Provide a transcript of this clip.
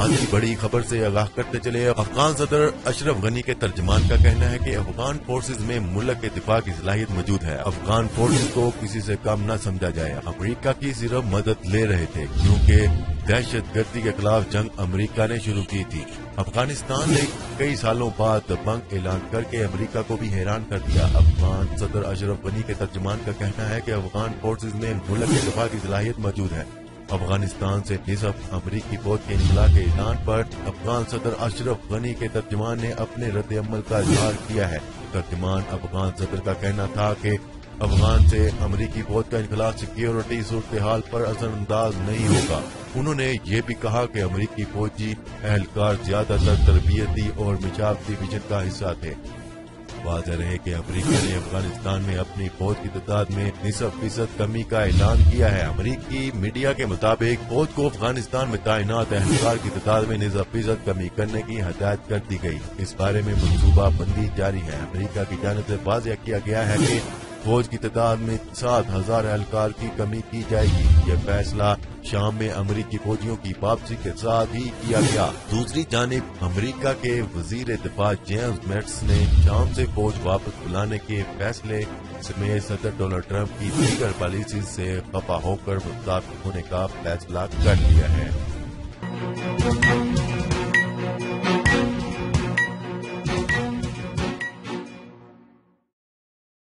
آج کی بڑی خبر سے آگاہ کرتے چلے، افغان صدر اشرف غنی کے ترجمان کا کہنا ہے کہ افغان فورسز میں ملک کے دفاع کی صلاحیت موجود ہے، افغان فورسز کو کسی سے کم نہ سمجھا جائے، امریکہ کی صرف مدد لے رہے تھے کیونکہ دہشت گردی کے خلاف جنگ امریکہ نے شروع کی تھی۔ افغانستان نے کئی سالوں بعد دبنگ اعلان کر کے امریکہ کو بھی حیران کر دیا۔ افغان صدر اشرف غنی کے ترجمان کا کہنا ہے کہ افغان فورسز میں ملک کے دفاع کی صلاحیت موجود ہے۔ افغانستان سے نصف امریکی فوج کے انخلا کے اعلان پر افغان صدر اشرف غنی کے ترجمان نے اپنے رد عمل کا اظہار کیا ہے۔ ترجمان افغان صدر کا کہنا تھا کہ افغان سے امریکی فوج کا انخلا سیکیورٹی صورتحال پر اثر انداز نہیں ہوگا۔ انہوں نے یہ بھی کہا کہ امریکی فوجی اہلکار زیادہ تر تربیتی اور مشاورتی مشن کا حصہ تھے۔ واضح رہے کہ امریکہ نے افغانستان میں اپنی فوج کی تعداد میں 20% کمی کا اعلان کیا ہے۔ امریکی میڈیا کے مطابق فوج کو افغانستان میں تعینات اہلکار کی تعداد میں 20% کمی کرنے کی ہدایت کر دی گئی۔ اس بارے میں منصوبہ بندی جاری ہے۔ امریکہ کی جانب سے واضح کیا گیا ہے کہ فوج کی تعداد میں 7,000 اہلکار کی کمی کی جائے گی۔ یہ فیصلہ شام میں امریکی فوجیوں کی واپسی کے ساتھ ہی کیا گیا۔ دوسری جانب امریکہ کے وزیر دفاع جیمز میٹس نے شام سے فوج واپس بلانے کے فیصلے سمیت صدر ڈونلڈ ٹرمپ کی دیگر پالیسیز سے خفا ہو کر متفق ہونے کا فیصلہ کر لیا ہے۔